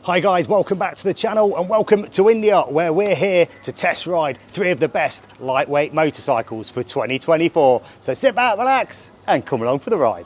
Hi guys, welcome back to the channel and welcome to India, where we're here to test ride 3 of the best lightweight motorcycles for 2024. So sit back, relax and come along for the ride.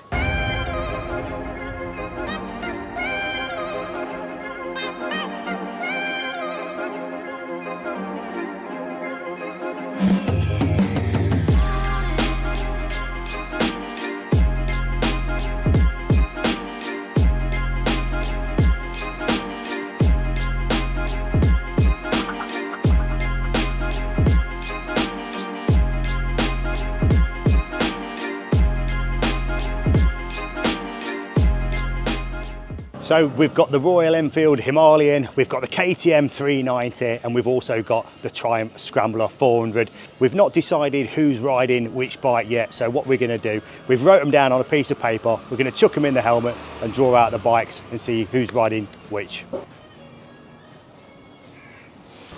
So we've got the Royal Enfield Himalayan, we've got the KTM 390, and we've also got the Triumph Scrambler 400. We've not decided who's riding which bike yet, so what we're going to do, we've wrote them down on a piece of paper, we're going to chuck them in the helmet and draw out the bikes and see who's riding which.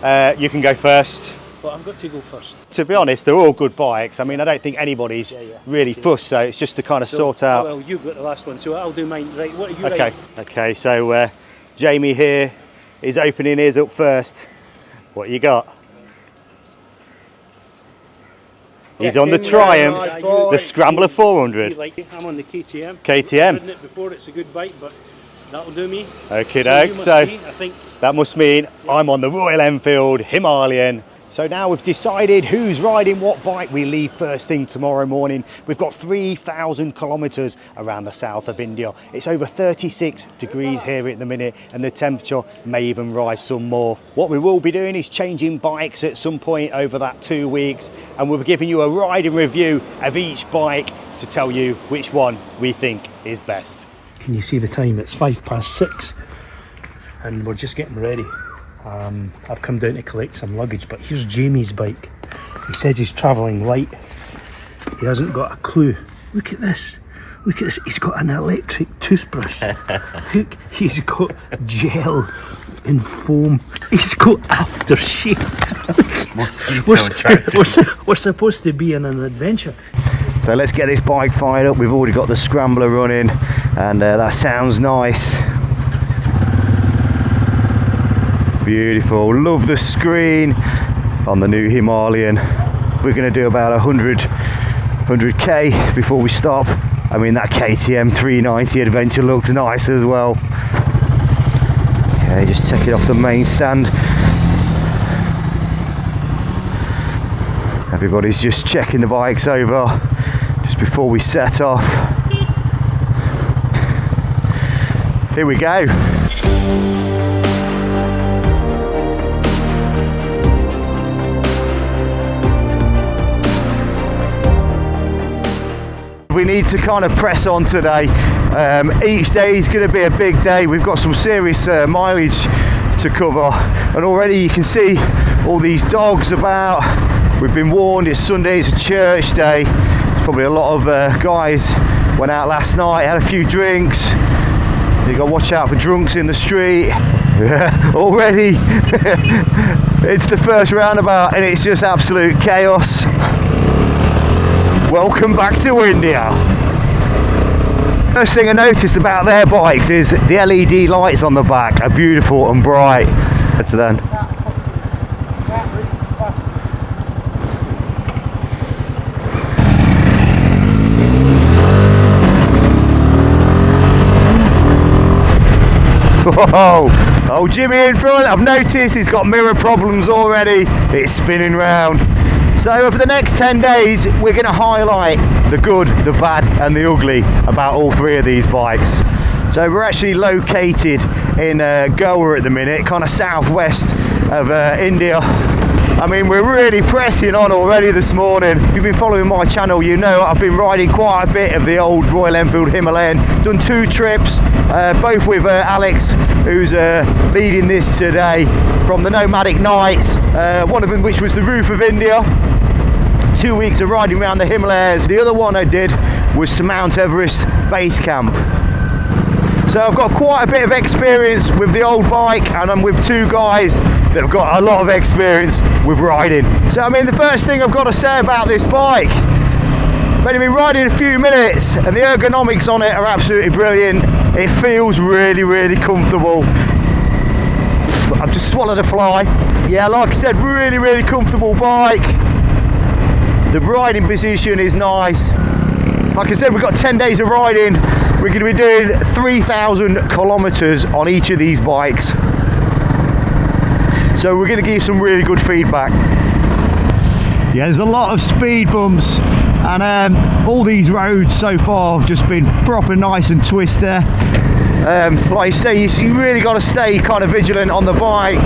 You can go first. Well, I've got to go first. To be honest, they're all good bikes. I mean, I don't think anybody's really fussed, so it's just to kind of sort out. Well, you've got the last one, so I'll do mine. Right, what are you riding? Okay, so Jamie here is opening his up first. What you got? He's on the Triumph, the Scrambler 400. I'm on the KTM. KTM. I've ridden it before, it's a good bike, but that'll do me. Okay, so that must mean I'm on the Royal Enfield Himalayan. So now we've decided who's riding what bike. We leave first thing tomorrow morning. We've got 3,000 kilometers around the south of India. It's over 36 degrees here at the minute, and the temperature may even rise some more. What we will be doing is changing bikes at some point over that 2 weeks, and we'll be giving you a riding review of each bike to tell you which one we think is best. Can you see the time? It's 6:05, and we're just getting ready. I've come down to collect some luggage, but here's Jamie's bike. He says he's travelling light. He hasn't got a clue. Look at this. Look at this. He's got an electric toothbrush. Look, he's got gel and foam. He's got aftershave. We're supposed to be in an adventure. So let's get this bike fired up. We've already got the Scrambler running, and that sounds nice. Beautiful, love the screen on the new Himalayan. We're going to do about 100k before we stop. I mean, that KTM 390 Adventure looks nice as well. Okay, just take it off the main stand. Everybody's just checking the bikes over just before we set off. Here we go. We need to kind of press on today. Each day is going to be a big day. We've got some serious mileage to cover, and already you can see all these dogs about. We've been warned it's Sunday, it's a church day. There's probably a lot of guys went out last night, had a few drinks. You got to watch out for drunks in the street. Already it's the first roundabout and it's just absolute chaos. Welcome back to India. First thing I noticed about their bikes is the LED lights on the back are beautiful and bright. To then. Whoa! Oh, Jimmy in front, I've noticed he's got mirror problems already. It's spinning round. So for the next 10 days, we're going to highlight the good, the bad and the ugly about all 3 of these bikes. So we're actually located in Goa at the minute, kind of southwest of India. I mean, we're really pressing on already this morning. If you've been following my channel, you know I've been riding quite a bit of the old Royal Enfield Himalayan. Done 2 trips, both with Alex, who's leading this today, from the Nomadic Nights, one of them which was the roof of India. 2 weeks of riding around the Himalayas. The other one I did was to Mount Everest Base Camp. So I've got quite a bit of experience with the old bike, and I'm with 2 guys that have got a lot of experience with riding. So I mean, the first thing I've got to say about this bike, I've only been riding a few minutes and the ergonomics on it are absolutely brilliant. It feels really, really comfortable. I've just swallowed a fly. Yeah, like I said, really, really comfortable bike. The riding position is nice. Like I said, we've got 10 days of riding. We're going to be doing 3,000 kilometers on each of these bikes. So we're going to give you some really good feedback. Yeah, there's a lot of speed bumps, and all these roads so far have just been proper nice and twisty. Like I say, you really got to stay kind of vigilant on the bike.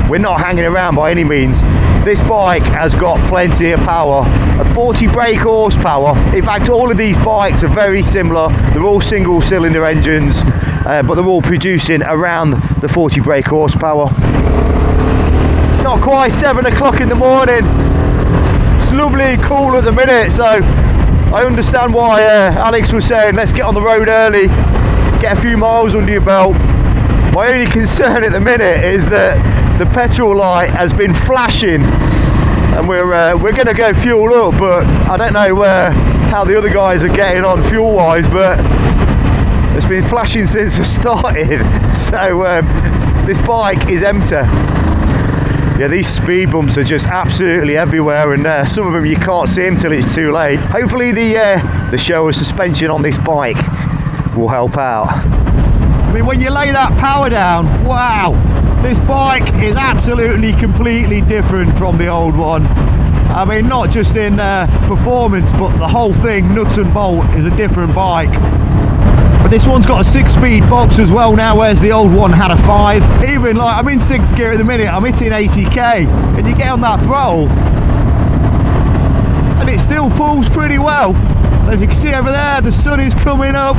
We're not hanging around by any means. This bike has got plenty of power, a 40 brake horsepower. In fact, all of these bikes are very similar. They're all single cylinder engines, but they're all producing around the 40 brake horsepower. It's not quite 7 o'clock in the morning. It's lovely and cool at the minute, so I understand why Alex was saying let's get on the road early, get a few miles under your belt. My only concern at the minute is that the petrol light has been flashing, and we're going to go fuel up, but I don't know how the other guys are getting on fuel wise, but it's been flashing since we started, so this bike is empty. Yeah, these speed bumps are just absolutely everywhere, and some of them you can't see them till it's too late. Hopefully the shower suspension on this bike will help out. I mean, when you lay that power down, wow, this bike is absolutely completely different from the old one. I mean, not just in performance, but the whole thing, nuts and bolt, is a different bike. But this one's got a 6-speed box as well now, whereas the old one had a 5. Even like, I'm in 6th gear at the minute, I'm hitting 80k, and you get on that throttle and it still pulls pretty well. And if you can see over there, the sun is coming up.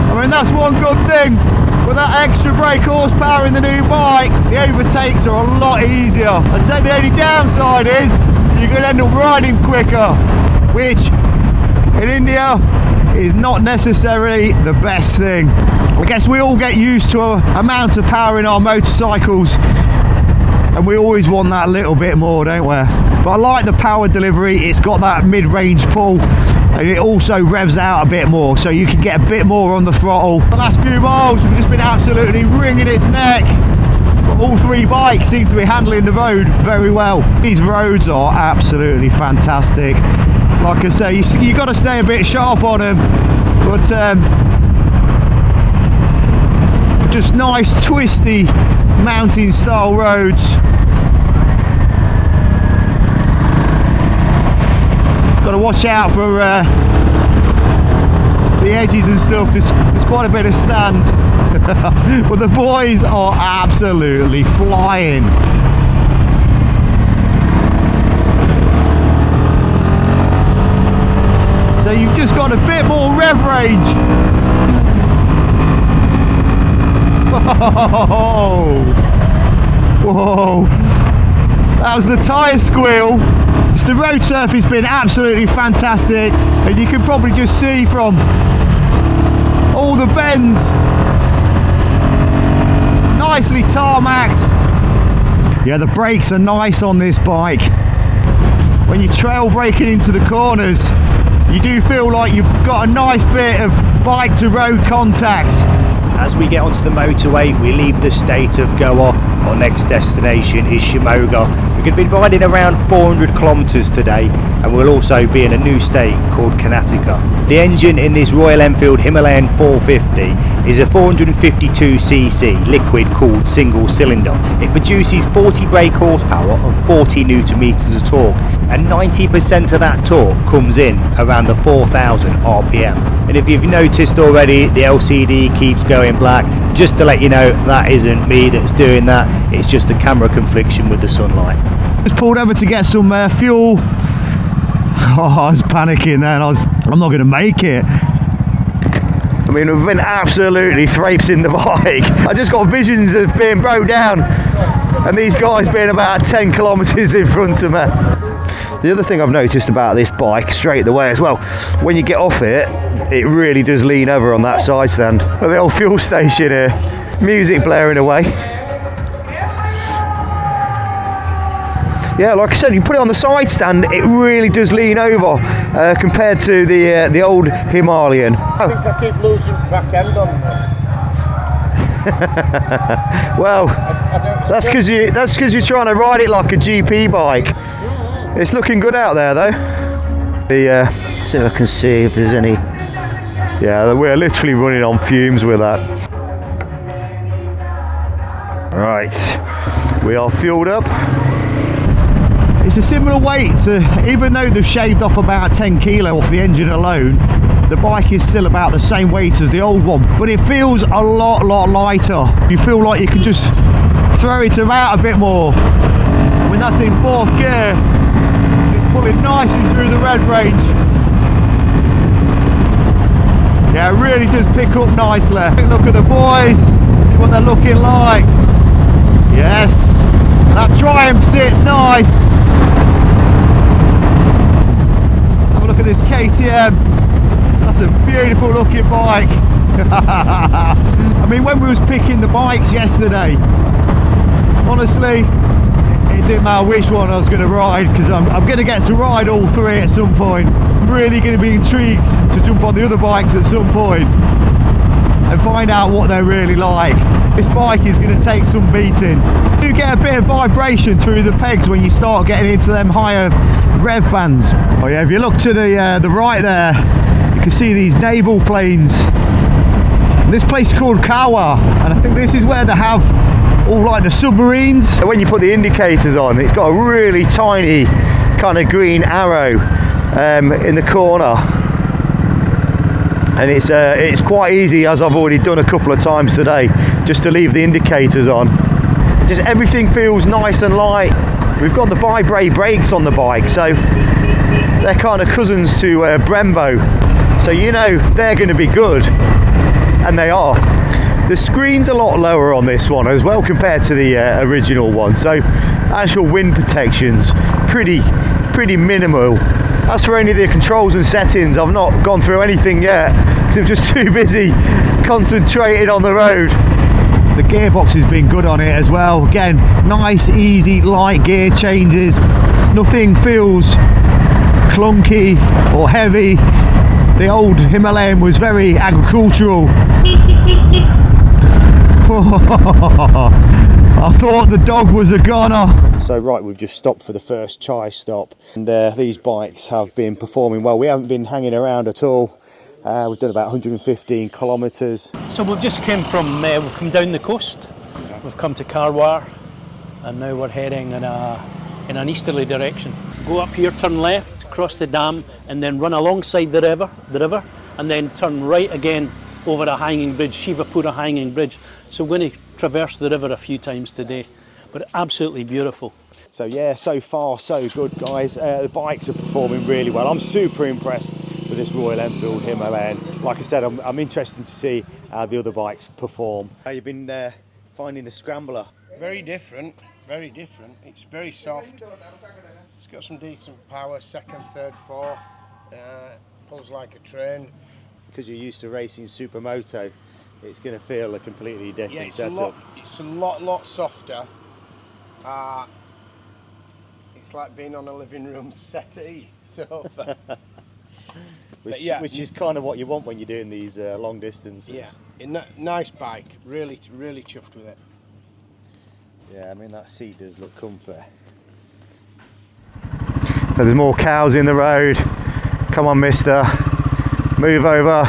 I mean, that's one good thing. With that extra brake horsepower in the new bike, the overtakes are a lot easier. I'd say the only downside is you're going to end up riding quicker, which in India is not necessarily the best thing. I guess we all get used to an amount of power in our motorcycles, and we always want that little bit more, don't we? But I like the power delivery. It's got that mid-range pull, and it also revs out a bit more, so you can get a bit more on the throttle. The last few miles have just been absolutely wringing its neck, but all 3 bikes seem to be handling the road very well. These roads are absolutely fantastic. Like I say, you got to stay a bit sharp on them, but just nice twisty mountain style roads. Got to watch out for the edges and stuff. There's quite a bit of stand. But the boys are absolutely flying. So you've just got a bit more rev range. Whoa! Whoa! That was the tyre squeal. So the road surface has been absolutely fantastic, and you can probably just see from all the bends, nicely tarmacked. Yeah, the brakes are nice on this bike. When you're trail braking into the corners, you do feel like you've got a nice bit of bike to road contact. As we get onto the motorway, we leave the state of Goa. Our next destination is Shimoga. We're going to be riding around 400 kilometers today, and we'll also be in a new state called Karnataka. The engine in this Royal Enfield Himalayan 450 is a 452cc liquid-cooled single cylinder. It produces 40 brake horsepower and 40 Newton meters of torque, and 90% of that torque comes in around the 4,000 RPM. And if you've noticed already, the LCD keeps going black. Just to let you know, that isn't me that's doing that. It's just the camera confliction with the sunlight. Just pulled over to get some fuel. Oh, I was panicking then. I'm not going to make it. I mean, we've been absolutely traipsing the bike. I just got visions of being broke down, and these guys being about 10 kilometers in front of me. The other thing I've noticed about this bike straight away as well, when you get off it, it really does lean over on that side stand. At the old fuel station here, music blaring away. Yeah, like I said, you put it on the side stand, it really does lean over compared to the old Himalayan. I think I keep losing back end on them. Well, that's because you're trying to ride it like a GP bike. It's looking good out there though. See if I can see if there's any. Yeah, we're literally running on fumes with that. Right, we are fueled up. It's a similar weight to, even though they've shaved off about 10 kilo off the engine alone, the bike is still about the same weight as the old one, but it feels a lot lighter. You feel like you can just throw it about a bit more. When that's in 4th gear, it's pulling nicely through the red range. Yeah, it really does pick up nicely. Look at the boys, see what they're looking like. Yes, that Triumph sits nice. Have a look at this KTM. That's a beautiful looking bike. I mean, when we was picking the bikes yesterday, honestly, it didn't matter which one I was going to ride, because I'm going to get to ride all 3 at some point. I'm really going to be intrigued to jump on the other bikes at some point and find out what they're really like. This bike is going to take some beating. You get a bit of vibration through the pegs when you start getting into them higher rev bands. Oh yeah, if you look to the right there, you can see these naval planes. This place is called Kawa, and I think this is where they have all like the submarines. When you put the indicators on, it's got a really tiny kind of green arrow in the corner, and it's quite easy, as I've already done a couple of times today, just to leave the indicators on. Just everything feels nice and light. We've got the bi-brake brakes on the bike, so they're kind of cousins to Brembo, so you know they're going to be good, and they are. The screen's a lot lower on this one as well compared to the original one, so actual wind protection's pretty minimal. As for any of the controls and settings, I've not gone through anything yet because I'm just too busy concentrating on the road. The gearbox has been good on it as well. Again, nice, easy, light gear changes. Nothing feels clunky or heavy. The old Himalayan was very agricultural. I thought the dog was a goner. So right, we've just stopped for the first chai stop, and these bikes have been performing well. We haven't been hanging around at all. We've done about 115 kilometres. So we've just come from, we've come down the coast. We've come to Karwar, and now we're heading in an easterly direction. Go up here, turn left, cross the dam, and then run alongside the river, and then turn right again over a hanging bridge, Shivapura hanging bridge. So we're going to traverse the river a few times today, but absolutely beautiful. So yeah, so far so good, guys. The bikes are performing really well. I'm super impressed with this Royal Enfield Himalayan. Like I said, I'm interested to see how the other bikes perform. How you been finding the Scrambler? Very different, very different. It's very soft. It's got some decent power, 2nd, 3rd, 4th. Pulls like a train. Because you're used to racing supermoto, it's going to feel a completely different setup. It's a lot softer. It's like being on a living room settee sofa. Which is kind of what you want when you're doing these long distances. Yeah, nice bike. Really chuffed with it. Yeah, I mean that seat does look comfy. So there's more cows in the road. Come on, mister. Move over.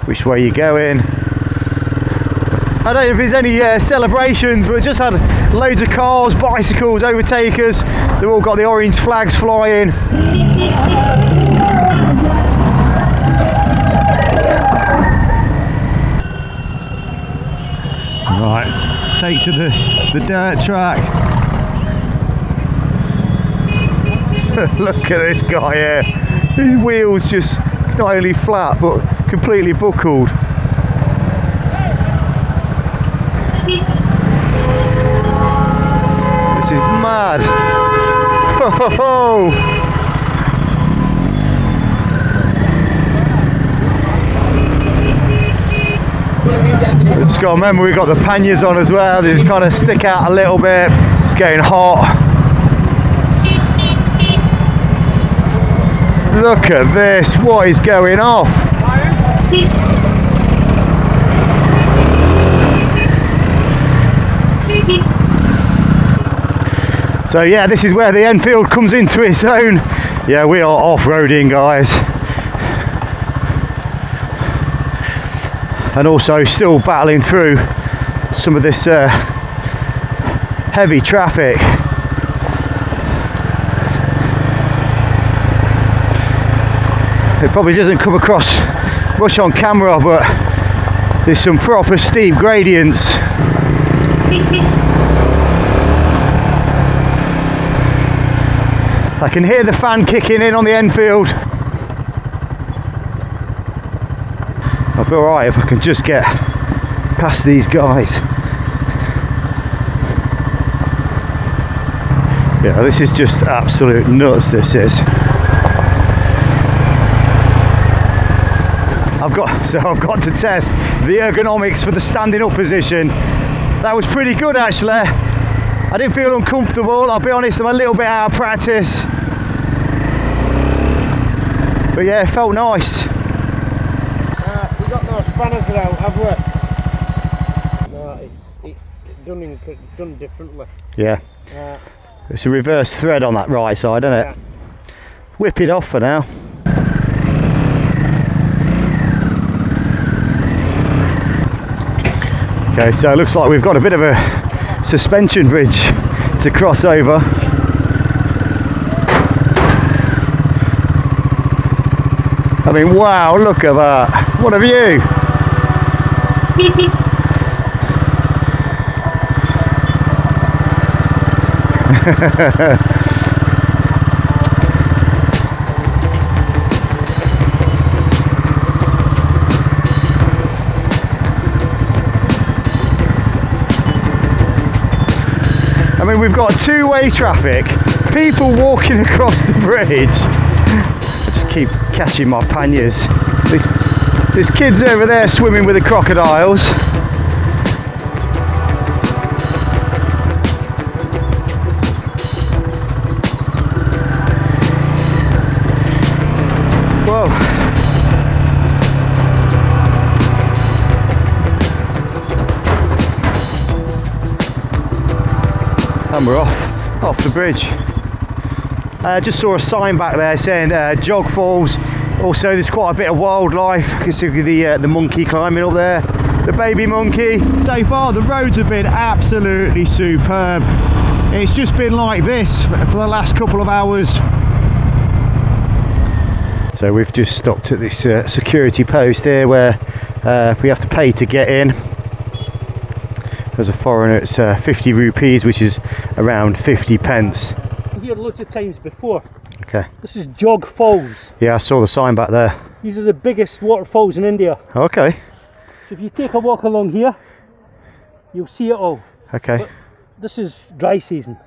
Which way you going? I don't know if there's any celebrations, but just had loads of cars, bicycles, overtakers. They've all got the orange flags flying. Right, take to the dirt track. Look at this guy here. His wheels just not only flat but completely buckled. This is mad. Oh, just got to remember we've got the panniers on as well. They kind of stick out a little bit. It's getting hot. Look at this, what is going off? So yeah, this is where the Enfield comes into its own. Yeah, we are off-roading, guys. And also still battling through some of this heavy traffic. It probably doesn't come across much on camera, but there's some proper steep gradients. I can hear the fan kicking in on the Enfield. I'll be alright if I can just get past these guys. Yeah, this is just absolute nuts, this is. I've got to test the ergonomics for the standing up position. That was pretty good actually. I didn't feel uncomfortable, I'll be honest, I'm a little bit out of practice. But yeah, it felt nice. We've got no spanners out, have we? No, it's done differently. Yeah. It's a reverse thread on that right side, isn't it? Yeah. Whip it off for now. Okay, so it looks like we've got a bit of a suspension bridge to cross over. I mean, wow, look at that. What a view. I mean, we've got two-way traffic, people walking across the bridge. I just keep catching my panniers. There's kids over there swimming with the crocodiles. Whoa. And we're off the bridge. I just saw a sign back there saying Jog Falls. Also, there's quite a bit of wildlife. You can see the monkey climbing up there, the baby monkey. So far, the roads have been absolutely superb. It's just been like this for the last couple of hours. So we've just stopped at this security post here where we have to pay to get in. As a foreigner, it's 50 rupees, which is around 50 pence. I've here loads of times before. Okay. This is Jog Falls. Yeah, I saw the sign back there. These are the biggest waterfalls in India. Okay. So if you take a walk along here, you'll see it all. Okay. But this is dry season.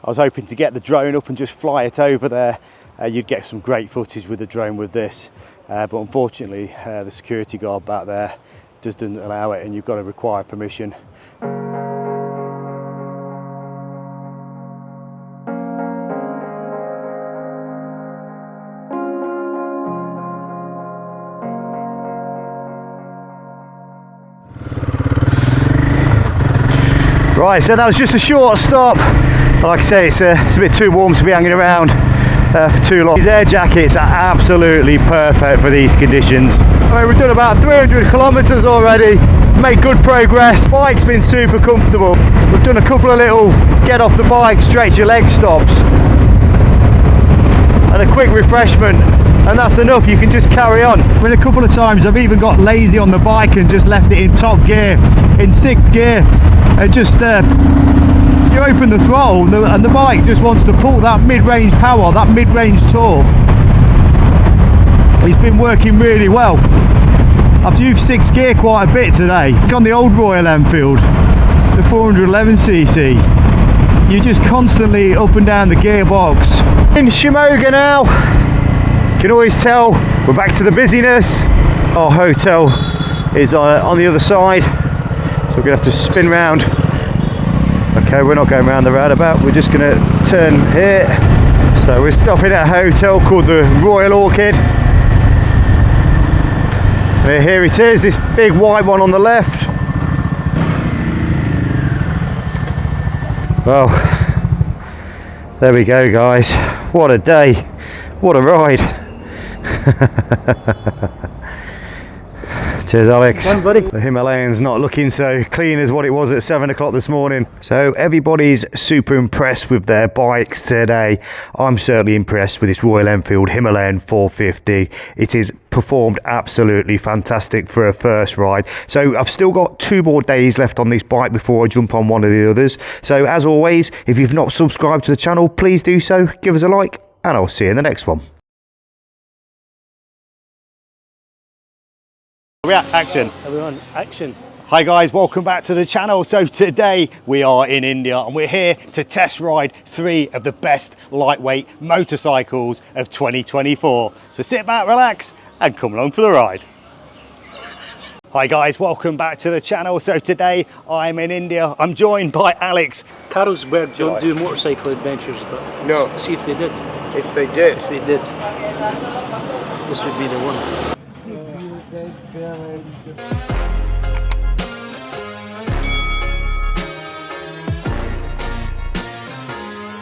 I was hoping to get the drone up and just fly it over there. You'd get some great footage with the drone with this. But unfortunately, the security guard back there just doesn't allow it, and you've got to require permission. Right, so that was just a short stop. Like I say, it's a bit too warm to be hanging around for too long. These air jackets are absolutely perfect for these conditions. I mean, we've done about 300 kilometres already, made good progress. Bike's been super comfortable. We've done a couple of little get off the bike, stretch your leg stops, and a quick refreshment, and that's enough. You can just carry on. I mean, a couple of times I've even got lazy on the bike and just left it in top gear, in 6th gear, and just you open the throttle and the bike just wants to pull that mid-range power, that mid-range torque. It's been working really well. I've used 6th gear quite a bit today. On the old Royal Enfield, the 411cc, you're just constantly up and down the gearbox. In Shimoga now, you can always tell we're back to the busyness. Our hotel is on the other side, so we're gonna have to spin round. Okay, we're not going around the roundabout, we're just gonna turn here, So we're stopping at a hotel called the Royal Orchid. And here it is, this big white one on the left. Well, there we go guys. What a day, what a ride. Cheers Alex. Come on, buddy. The Himalayan's not looking so clean as what it was at 7 o'clock this morning. So everybody's super impressed with their bikes today. I'm certainly impressed with this Royal Enfield Himalayan 450. It is performed absolutely fantastic for a first ride. So I've still got 2 more days left on this bike before I jump on one of the others. So as always, if you've not subscribed to the channel, please do so. Give us a like and I'll see you in the next one. Action. Everyone, action. Hi guys, welcome back to the channel. So today we are in India and we're here to test ride 3 of the best lightweight motorcycles of 2024. So sit back, relax and come along for the ride. Hi guys, welcome back to the channel. So today I'm in India. I'm joined by Alex. Carlsberg don't do motorcycle adventures, but No. see if they did. If they did. If they did, this would be the one.